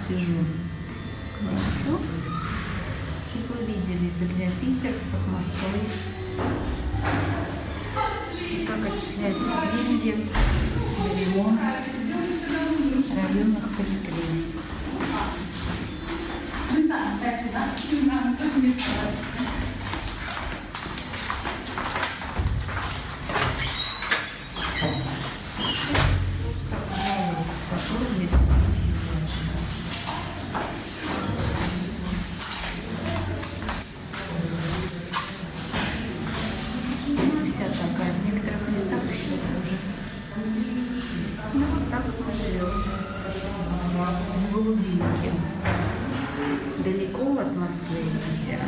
сижу. Хорошо. Чтобы вы видели, это для питерцев, Москвы. Как отчисляются деньги на ремонт районных поликлиник. Вся такая, в некоторых местах еще хуже. Ну вот так мы живем. В глубинке. Далеко от Москвы, Питера.